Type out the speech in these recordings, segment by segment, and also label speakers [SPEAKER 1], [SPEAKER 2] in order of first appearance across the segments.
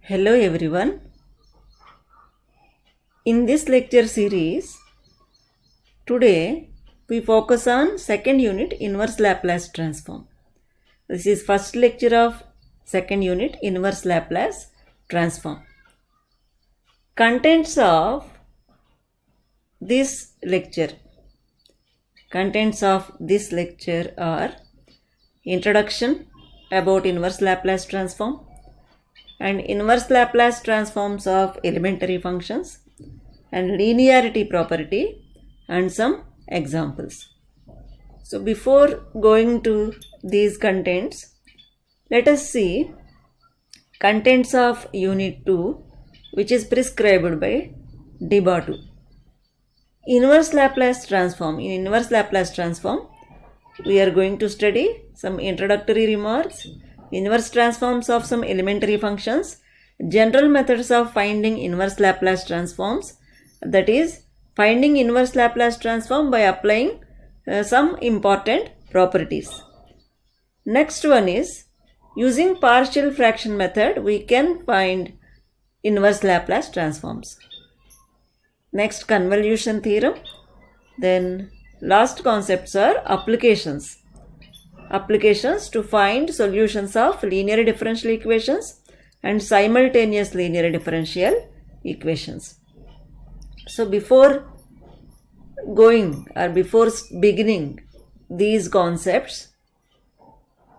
[SPEAKER 1] Hello everyone. In this lecture series, today we focus on second unit inverse Laplace transform. This is first lecture of second unit inverse Laplace transform. Contents of this lecture. Contents of this lecture are introduction about inverse Laplace transform and inverse Laplace transforms of elementary functions and linearity property and some examples. So before going to these contents, let us see contents of unit 2 which is prescribed by Debatu. Inverse Laplace transform. In inverse Laplace transform, we are going to study some introductory remarks, inverse transforms of some elementary functions, general methods of finding inverse Laplace transforms, that is finding inverse Laplace transform by applying some important properties. Next one is using partial fraction method we can find inverse Laplace transforms. Next, convolution theorem. Then last concepts are applications. Applications to find solutions of linear differential equations and simultaneous linear differential equations. So before beginning these concepts,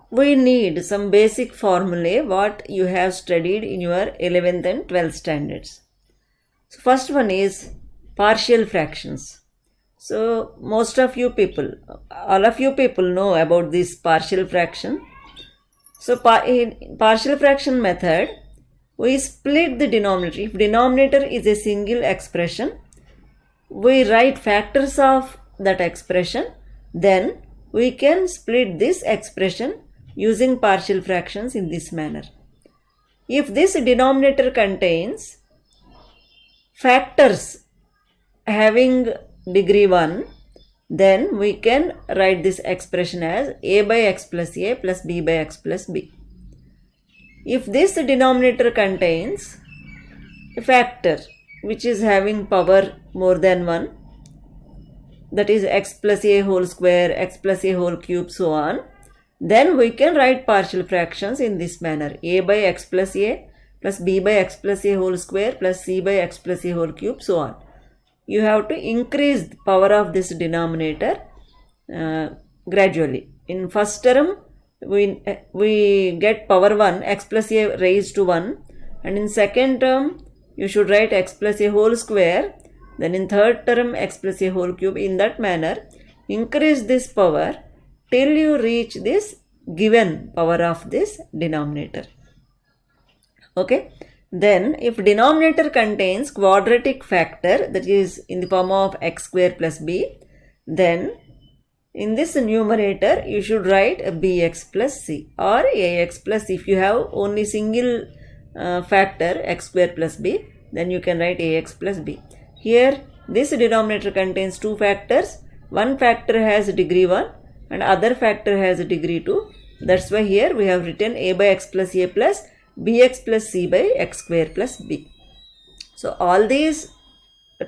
[SPEAKER 1] we need some basic formulae what you have studied in your 11th and 12th standards. So first one is partial fractions. So most of you people, all of you people know about this partial fraction. So in partial fraction method, we split the denominator. If denominator is a single expression, we write factors of that expression. Then we can split this expression using partial fractions in this manner. If this denominator contains factors having degree 1, then we can write this expression as a by x plus a plus b by x plus b. If this denominator contains a factor which is having power more than 1, that is x plus a whole square, x plus a whole cube, so on, then we can write partial fractions in this manner: a by x plus a plus b by x plus a whole square plus c by x plus a whole cube, so on. You have to increase the power of this denominator gradually. In first term, we get power 1, x plus a raised to 1, and in second term, you should write x plus a whole square, then in third term, x plus a whole cube. In that manner, increase this power till you reach this given power of this denominator. Okay. Then if denominator contains quadratic factor, that is in the form of x square plus b, then in this numerator you should write a bx plus c or ax plus c. If you have only single factor x square plus b, then you can write ax plus b. Here this denominator contains two factors. One factor has degree 1 and other factor has degree 2. That's why here we have written a by x plus a plus bx plus c by x square plus b. So all these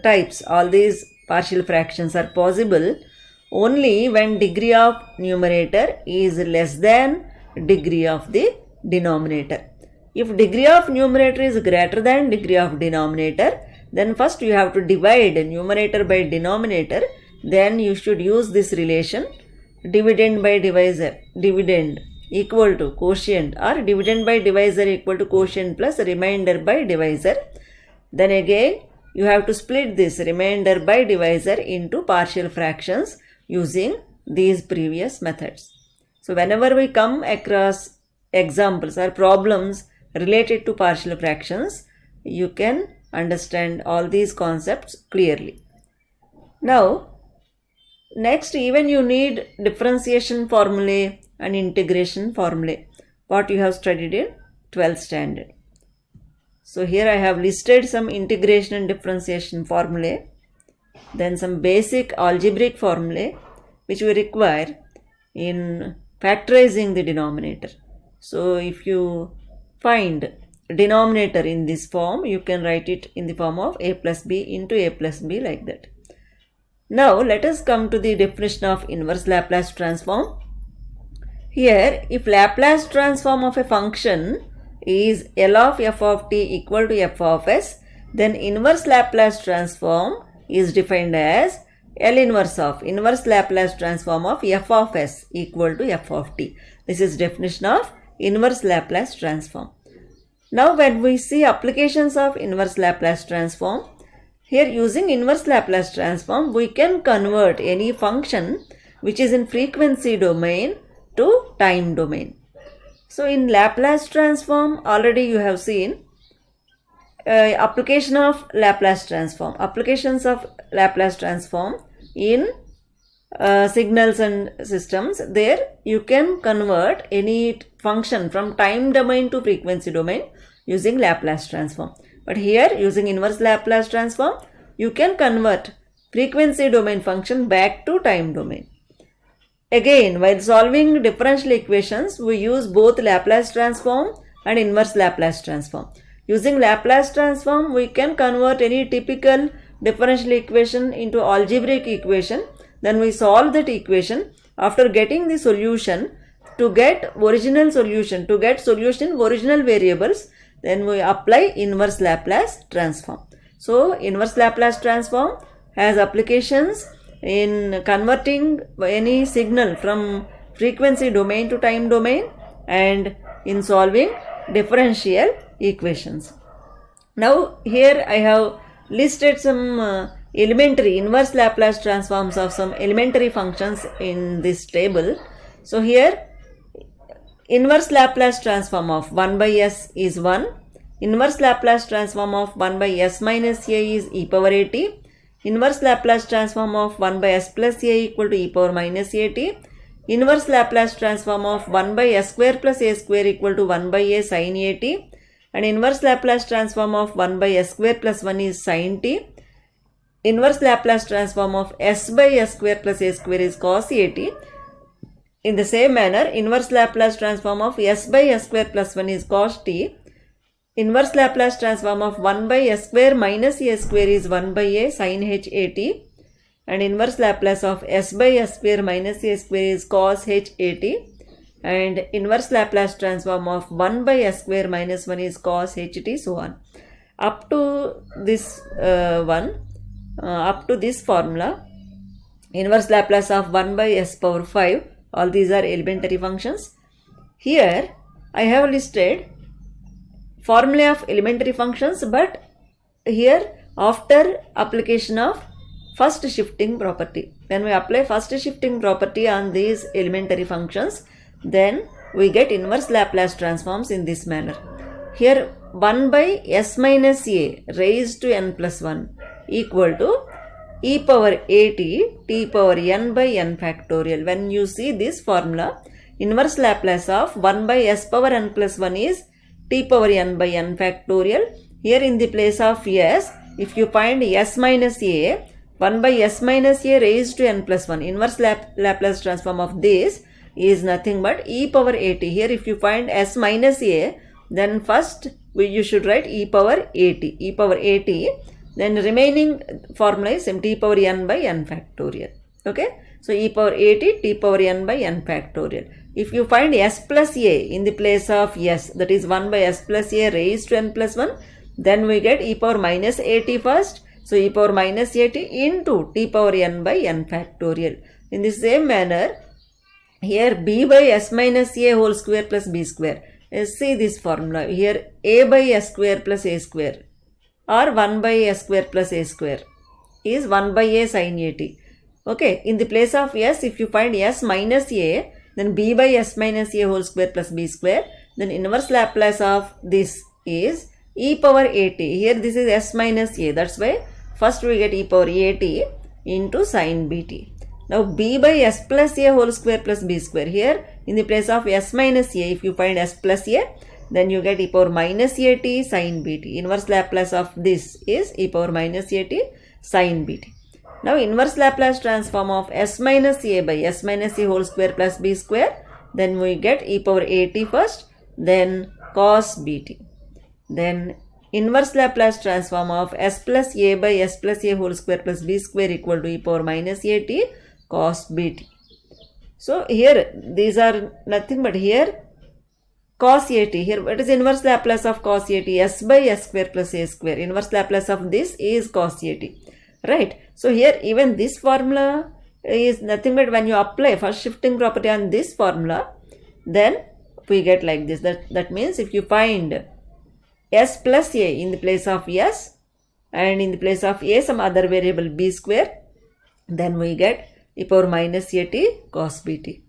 [SPEAKER 1] types, all these partial fractions are possible only when degree of numerator is less than degree of the denominator. If degree of numerator is greater than degree of denominator, then first you have to divide numerator by denominator. Then you should use this relation dividend by divisor, dividend equal to quotient, or dividend by divisor equal to quotient plus remainder by divisor. Then again you have to split this remainder by divisor into partial fractions using these previous methods. So whenever we come across examples or problems related to partial fractions, you can understand all these concepts clearly. Now next, even you need differentiation formulae and integration formulae, what you have studied in 12th standard. So here I have listed some integration and differentiation formulae, then some basic algebraic formulae which we require in factorizing the denominator. So if you find denominator in this form, you can write it in the form of a plus b into a plus b, like that. Now let us come to the definition of inverse Laplace transform. Here, if Laplace transform of a function is L of f of t equal to f of s, then inverse Laplace transform is defined as L inverse Laplace transform of f of s equal to f of t. This is definition of inverse Laplace transform. Now when we see applications of inverse Laplace transform, here using inverse Laplace transform we can convert any function which is in frequency domain to time domain. So in Laplace transform already you have seen applications of Laplace transform in signals and systems. There you can convert any function from time domain to frequency domain using Laplace transform. But here using inverse Laplace transform you can convert frequency domain function back to time domain. Again, while solving differential equations we use both Laplace transform and inverse Laplace transform. Using Laplace transform we can convert any typical differential equation into algebraic equation. Then we solve that equation. After getting the solution, to get original solution, to get solution in original variables, then we apply inverse Laplace transform. So inverse Laplace transform has applications in converting any signal from frequency domain to time domain and in solving differential equations. Now here I have listed some elementary inverse Laplace transforms of some elementary functions in this table. So here inverse Laplace transform of 1 by s is 1. Inverse Laplace transform of 1 by s minus a is e power at. Inverse Laplace transform of 1 by s plus a equal to e power minus at. Inverse Laplace transform of 1 by s square plus a square equal to 1 by a sin at. And inverse Laplace transform of 1 by s square plus 1 is sin t. Inverse Laplace transform of s by s square plus a square is cos at. In the same manner, inverse Laplace transform of s by s square plus 1 is cos t. Inverse Laplace transform of 1 by s square minus a square is 1 by a sin h at. And inverse Laplace of s by s square minus a square is cos h at. And inverse Laplace transform of 1 by s square minus 1 is cos ht, so on. Up to this up to this formula, inverse Laplace of 1 by s power 5, all these are elementary functions. Here I have listed formula of elementary functions, but here after application of first shifting property. When we apply first shifting property on these elementary functions, then we get inverse Laplace transforms in this manner. Here 1 by s minus a raised to n plus 1 equal to e power at t power n by n factorial. When you see this formula, inverse Laplace of 1 by s power n plus 1 is t power n by n factorial. Here in the place of s, if you find s minus a, 1 by s minus a raised to n plus 1, inverse Laplace transform of this is nothing but e power at. Here if you find s minus a, then first you should write e power at, then remaining formula is t power n by n factorial. Okay, so e power at t power n by n factorial. If you find s plus a in the place of s, that is 1 by s plus a raised to n plus 1, then we get e power minus at first. So e power minus at into t power n by n factorial. In the same manner, here b by s minus a whole square plus b square. See this formula. Here a by s square plus a square or 1 by s square plus a square is 1 by a sin at. Okay, in the place of s, if you find s minus a, then b by s minus a whole square plus b square, then inverse Laplace of this is e power at. Here this is s minus a, that's why first we get e power at into sin bt. Now b by s plus a whole square plus b square. Here in the place of s minus a, if you find s plus a, then you get e power minus at sin bt. Inverse Laplace of this is e power minus at sin bt. Now inverse Laplace transform of s minus a by s minus a whole square plus b square, then we get e power at first, then cos bt. then inverse Laplace transform of s plus a by s plus a whole square plus b square equal to e power minus a t cos bt. So here these are nothing but here cos a t. Here what is inverse Laplace of cos a t? S by s square plus a square. Inverse Laplace of this is cos a t. Right. So here even this formula is nothing but when you apply first shifting property on this formula, then we get like this. That means if you find s plus a in the place of s and in the place of a some other variable b square, then we get e power minus a t cos bt.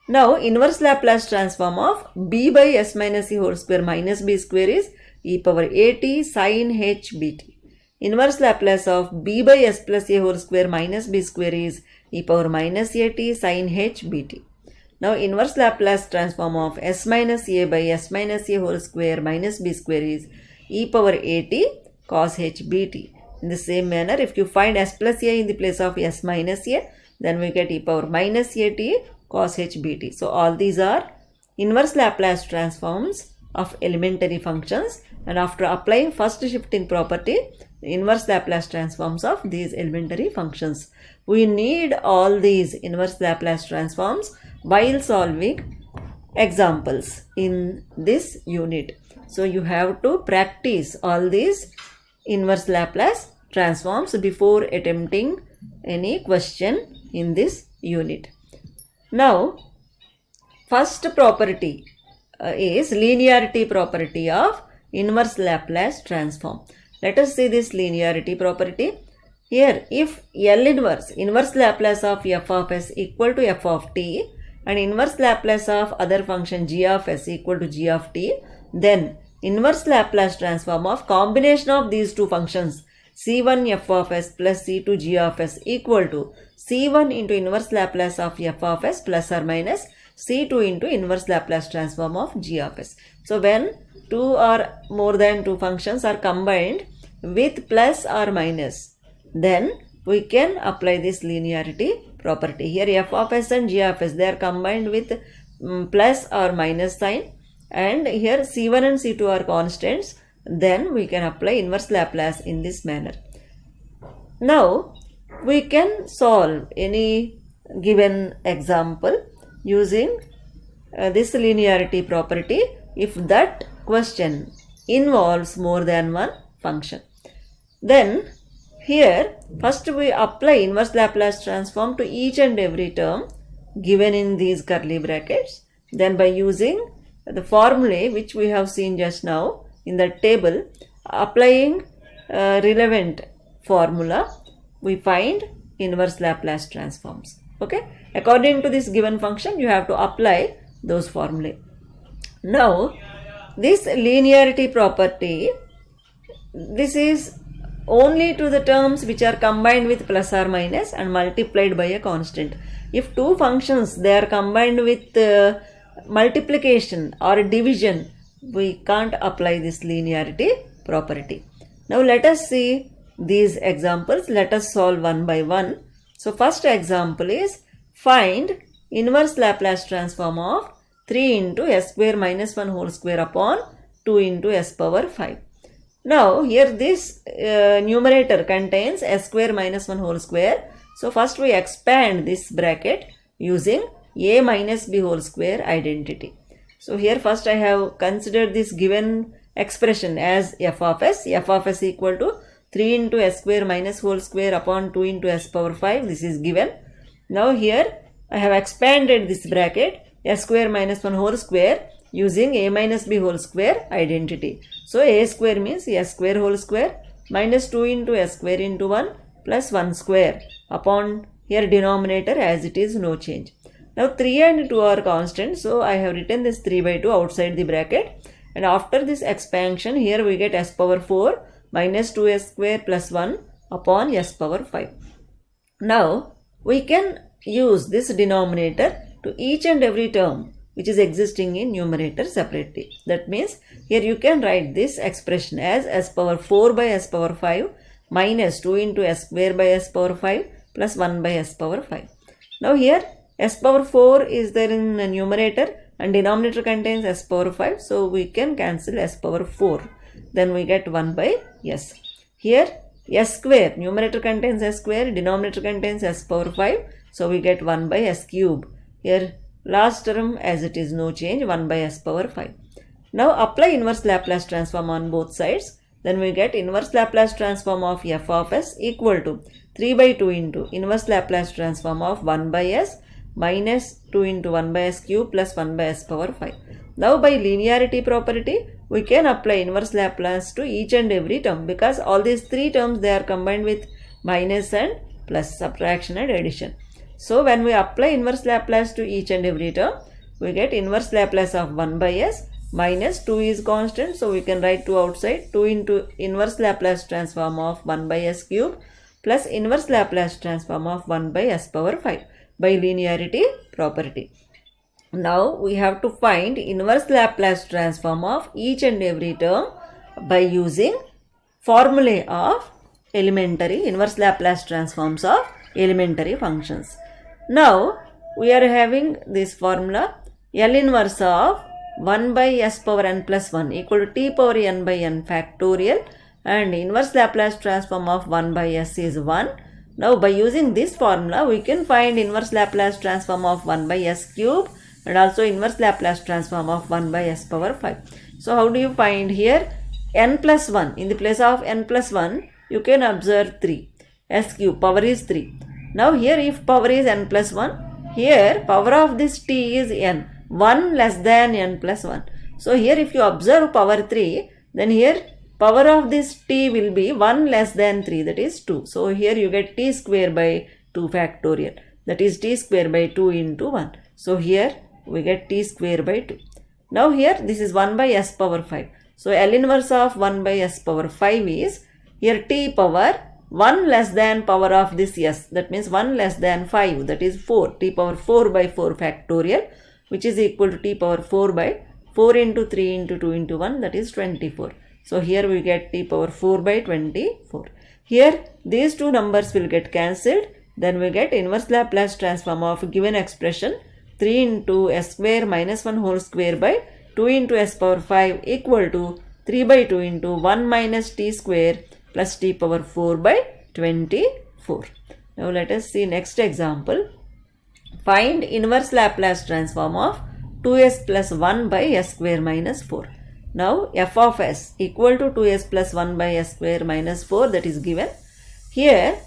[SPEAKER 1] Now inverse Laplace transform of b by s minus e whole square minus b square is e power a t sin h bt. Inverse Laplace of b by s plus a whole square minus b square is e power minus a t sin h bt. Now inverse Laplace transform of s minus a by s minus a whole square minus b square is e power a t cos h bt. In the same manner, if you find s plus a in the place of s minus a, then we get e power minus a t cos h bt. So all these are inverse Laplace transforms of elementary functions, and after applying first shifting property, the inverse Laplace transforms of these elementary functions. We need all these inverse Laplace transforms while solving examples in this unit. So you have to practice all these inverse Laplace transforms before attempting any question in this unit. Now, first property is linearity property of inverse Laplace transform. Let us see this linearity property. Here, if L inverse Laplace of f of s equal to f of t and inverse Laplace of other function g of s equal to g of t, then inverse Laplace transform of combination of these two functions c1 f of s plus c2 g of s equal to c1 into inverse Laplace of f of s plus or minus c2 into inverse Laplace transform of g of s. So when two or more than two functions are combined with plus or minus, then we can apply this linearity property. Here f of s and g of s, they are combined with plus or minus sign, and here c1 and c2 are constants, then we can apply inverse Laplace in this manner. Now we can solve any given example using this linearity property if that question involves more than one function. Then here first we apply inverse Laplace transform to each and every term given in these curly brackets. Then by using the formulae which we have seen just now in the table, applying relevant formula, we find inverse Laplace transforms. Okay, according to this given function you have to apply those formulae. Now this linearity property, this is only to the terms which are combined with plus or minus and multiplied by a constant. If two functions they are combined with multiplication or division, we can't apply this linearity property. Now let us see these examples. Let us solve one by one. So first example is find inverse Laplace transform of 3 into s square minus 1 whole square upon 2 into s power 5. Now here this numerator contains s square minus 1 whole square. So first we expand this bracket using a minus b whole square identity. So here first I have considered this given expression as f of s equal to 3 into s square minus whole square upon 2 into s power 5. This is given. Now here I have expanded this bracket s square minus 1 whole square using a minus b whole square identity. So a square means s square whole square minus 2 into s square into 1 plus 1 square upon here denominator as it is, no change. Now 3 and 2 are constant, so I have written this 3 by 2 outside the bracket, and after this expansion here we get s power 4 minus 2s square plus 1 upon s power 5. Now we can use this denominator to each and every term which is existing in numerator separately. That means here you can write this expression as s power 4 by s power 5 minus 2 into s square by s power 5 plus 1 by s power 5. Now here s power 4 is there in the numerator and denominator contains s power 5, so we can cancel s power 4. then we get 1 by s. Here s square, numerator contains s square, denominator contains s power 5, so we get 1 by s cube. Here last term as it is, no change, 1 by s power 5. Now apply inverse Laplace transform on both sides, then we get inverse Laplace transform of f of s equal to 3 by 2 into inverse Laplace transform of 1 by s minus 2 into 1 by s cube plus 1 by s power 5. Now by linearity property, we can apply inverse Laplace to each and every term, because all these three terms, they are combined with minus and plus, subtraction and addition. So when we apply inverse Laplace to each and every term, we get inverse Laplace of 1 by s minus 2 is constant, so we can write 2 outside, 2 into inverse Laplace transform of 1 by s cube plus inverse Laplace transform of 1 by s power 5 by linearity property. Now we have to find inverse Laplace transform of each and every term by using formulae of elementary inverse Laplace transforms of elementary functions. Now we are having this formula L inverse of 1 by s power n plus 1 equal to t power n by n factorial, and inverse Laplace transform of 1 by s is 1. Now by using this formula, we can find inverse Laplace transform of 1 by s cube and also inverse Laplace transform of 1 by s power 5. So how do you find here? N plus 1, in the place of n plus 1, you can observe 3. S cube, power is 3. Now here if power is n plus 1, here power of this t is n, 1 less than n plus 1. So here if you observe power 3, then here power of this t will be 1 less than 3, that is 2. So here you get t square by 2 factorial, that is t square by 2 into 1. So here we get t square by 2. Now here this is 1 by s power 5. So L inverse of 1 by s power 5 is here t power 1 less than power of this s, that means 1 less than 5, that is 4, t power 4 by 4 factorial, which is equal to t power 4 by 4 into 3 into 2 into 1, that is 24. So here we get t power 4 by 24. Here these two numbers will get cancelled, then we get inverse Laplace transform of given expression 3 into s square minus 1 whole square by 2 into s power 5 equal to 3 by 2 into 1 minus t square plus t power 4 by 24. Now let us see next example. Find inverse Laplace transform of 2s plus 1 by s square minus 4. Now f of s equal to 2s plus 1 by s square minus 4, that is given. Here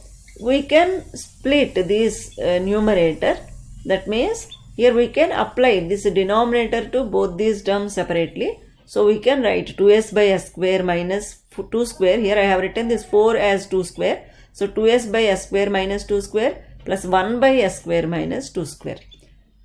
[SPEAKER 1] we can split this numerator, that means here we can apply this denominator to both these terms separately. So we can write 2s by s square minus 2 square. Here I have written this 4 as 2 square. So 2s by s square minus 2 square plus 1 by s square minus 2 square.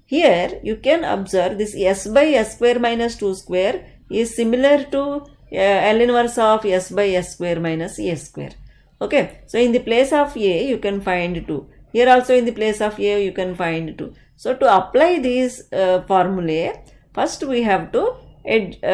[SPEAKER 1] Here you can observe this s by s square minus 2 square is similar to L inverse of s by s square minus a square. Okay, so in the place of a you can find 2. Here also in the place of a you can find 2. So to apply these formulae, first we have to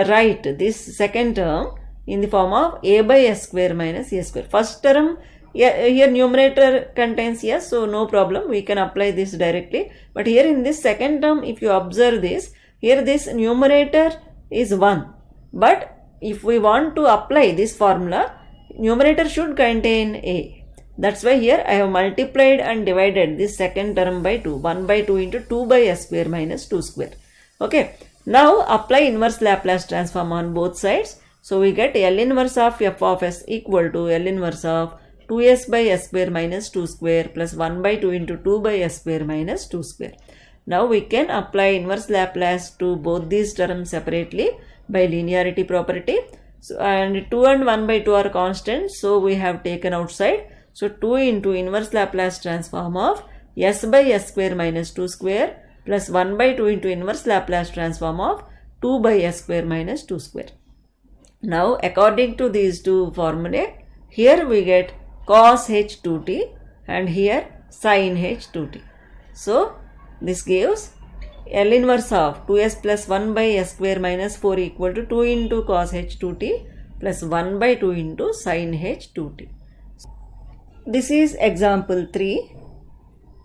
[SPEAKER 1] write this second term in the form of a by s square minus a square. First term, here numerator contains s, so no problem, we can apply this directly. But here in this second term, if you observe this, here this numerator is 1. But if we want to apply this formula, numerator should contain a. That's why here I have multiplied and divided this second term by 2. 1 by 2 into 2 by s square minus 2 square. Okay. Now apply inverse Laplace transform on both sides. So we get L inverse of f of s equal to L inverse of 2s by s square minus 2 square plus 1 by 2 into 2 by s square minus 2 square. Now we can apply inverse Laplace to both these terms separately by linearity property. So, and 2 and 1 by 2 are constant, so we have taken outside. So 2 into inverse Laplace transform of s by s square minus 2 square plus 1 by 2 into inverse Laplace transform of 2 by s square minus 2 square. Now according to these two formulae, here we get cos h 2t and here sin h 2t. So this gives L inverse of 2s plus 1 by s square minus 4 equal to 2 into cos h 2t plus 1 by 2 into sin h 2t. This is example 3.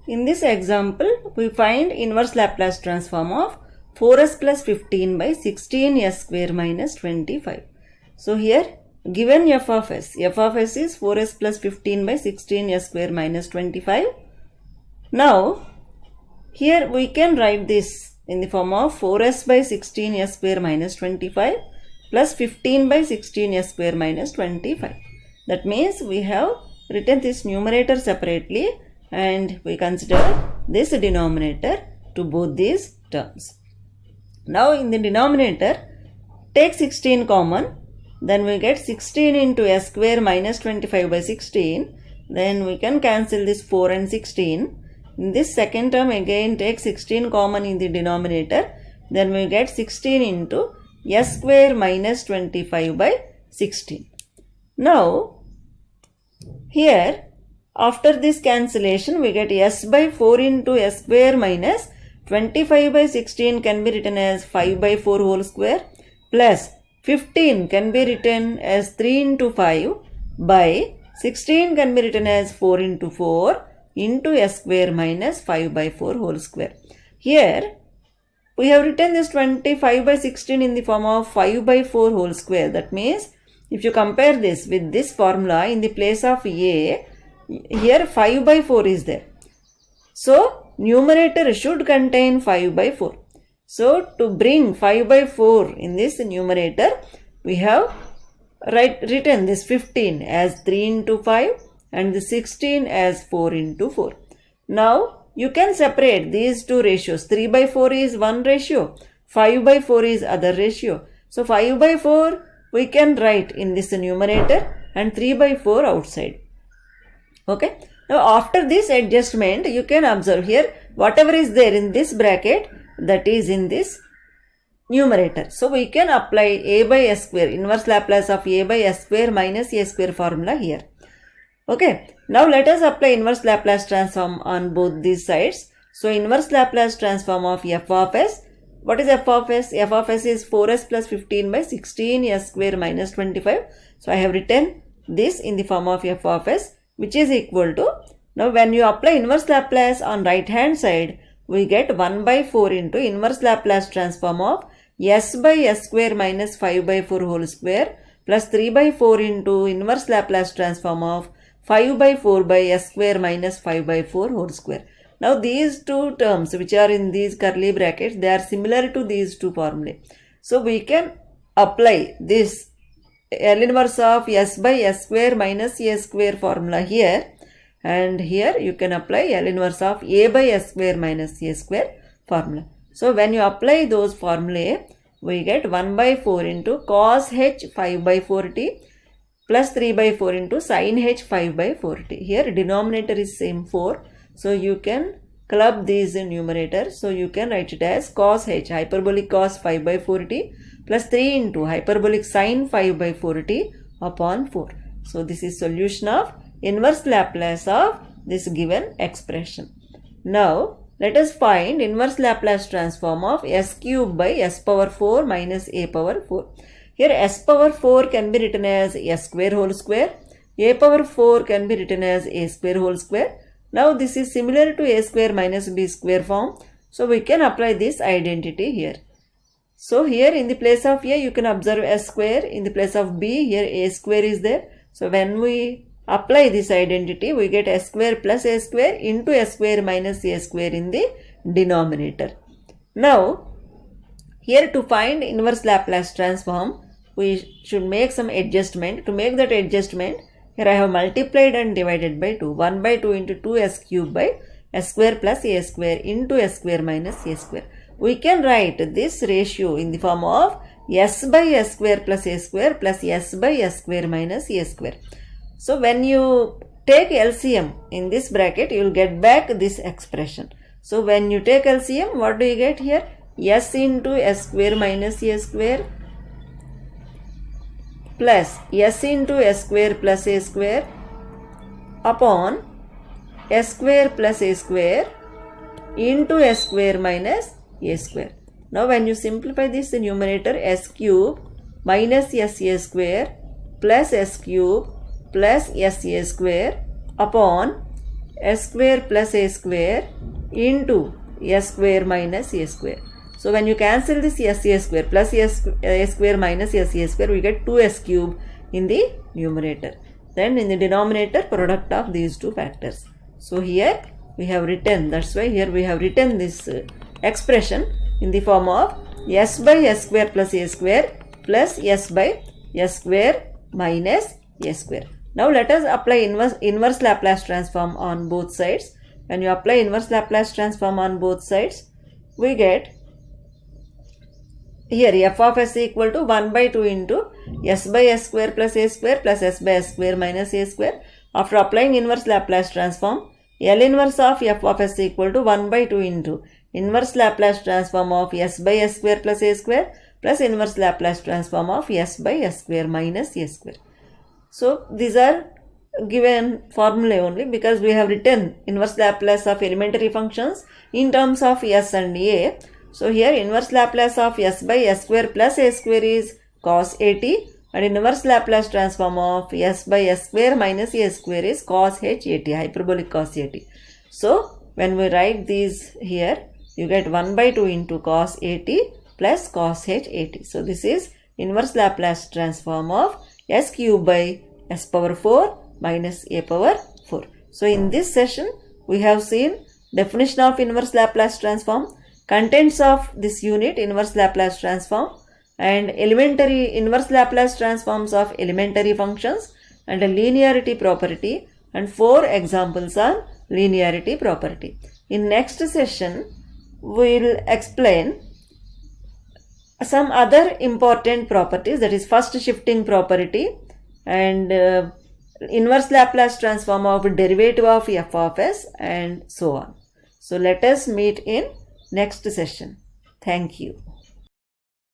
[SPEAKER 1] In this example, we find inverse Laplace transform of 4s plus 15 by 16s square minus 25. So here given f of s is 4s plus 15 by 16 s square minus 25. Now, here we can write this in the form of 4s by 16 s square minus 25 plus 15 by 16 s square minus 25. That means we have written this numerator separately and we consider this denominator to both these terms. Now in the denominator, take 16 common, then we get 16 into s square minus 25 by 16. Then we can cancel this 4 and 16. In this second term again take 16 common in the denominator. Then we get 16 into s square minus 25 by 16. Now here after this cancellation we get s by 4 into s square minus 25 by 16 can be written as 5 by 4 whole square plus 15 can be written as 3 into 5 by 16 can be written as 4 into 4 into s square minus 5 by 4 whole square. Here we have written this 25 by 16 in the form of 5 by 4 whole square. That means if you compare this with this formula, in the place of a, here 5 by 4 is there. So numerator should contain 5 by 4. So to bring 5 by 4 in this numerator, we have written this 15 as 3 into 5 and the 16 as 4 into 4. Now you can separate these two ratios. 3 by 4 is one ratio, 5 by 4 is other ratio. So 5 by 4 we can write in this numerator and 3 by 4 outside. Okay. Now after this adjustment, you can observe here whatever is there in this bracket, that is in this numerator. So we can apply a by s square, inverse Laplace of a by s square minus a square formula here. Okay. Now let us apply inverse Laplace transform on both these sides. So inverse Laplace transform of f of s. What is f of s? F of s is 4s plus 15 by 16 s square minus 25. So I have written this in the form of f of s, which is equal to, now when you apply inverse Laplace on right hand side, we get 1 by 4 into inverse Laplace transform of s by s square minus 5 by 4 whole square plus 3 by 4 into inverse Laplace transform of 5 by 4 by s square minus 5 by 4 whole square. Now these two terms which are in these curly brackets, they are similar to these two formulae. So we can apply this L inverse of s by s square minus a square formula here, and here you can apply L inverse of a by s square minus a square formula. So when you apply those formulae, we get 1 by 4 into cos h 5 by 4t plus 3 by 4 into sin h 5 by 4t. Here denominator is same 4. So you can club these in numerator. So you can write it as cos h hyperbolic cos 5 by 4t plus 3 into hyperbolic sin 5 by 4t upon 4. So this is solution of inverse Laplace of this given expression. Now let us find inverse Laplace transform of s cube by s power 4 minus a power 4. Here s power 4 can be written as s square whole square. A power 4 can be written as a square whole square. Now this is similar to a square minus b square form. So we can apply this identity here. So here in the place of a you can observe s square. In the place of b here a square is there. So when we apply this identity we get s square plus a square into s square minus a square in the denominator. Now here to find inverse Laplace transform we should make some adjustment. To make that adjustment, here I have multiplied and divided by 2. 1 by 2 into 2s cube by s square plus a square into s square minus a square. We can write this ratio in the form of s by s square plus a square plus s by s square minus a square. So when you take LCM in this bracket, you will get back this expression. So when you take LCM, what do you get here? S into s square minus a square plus s into s square plus a square upon s square plus a square into s square minus a square. Now when you simplify this, the numerator s cube minus s a square plus s cube plus s a square upon s square plus a square into s square minus a square. So when you cancel this s a square plus a square minus s a square, we get 2s cube in the numerator. Then in the denominator, product of these two factors. So here we have written, that's why here we have written this expression in the form of s by s square plus a square plus s by s square minus a square. Now let us apply inverse Laplace transform on both sides. When you apply inverse Laplace transform on both sides, we get here f of s equal to 1 by 2 into s by s square plus a square plus s by s square minus a square. After applying inverse Laplace transform, L inverse of f of s equal to 1 by 2 into inverse Laplace transform of s by s square plus a square plus inverse Laplace transform of s by s square minus a square. So these are given formulae only because we have written inverse Laplace of elementary functions in terms of s and a. So here inverse Laplace of s by s square plus a square is cos at, and inverse Laplace transform of s by s square minus a square is cos h at, hyperbolic cos at. So when we write these here, you get 1 by 2 into cos at plus cos h at. So this is inverse Laplace transform of s cube by s power 4 minus a power 4. So in this session, we have seen definition of inverse Laplace transform, contents of this unit inverse Laplace transform, and elementary inverse Laplace transforms of elementary functions, and a linearity property, and 4 examples on linearity property. In next session, we will explain some other important properties, that is first shifting property and inverse Laplace transform of derivative of f of s and so on. So let us meet in next session. Thank you.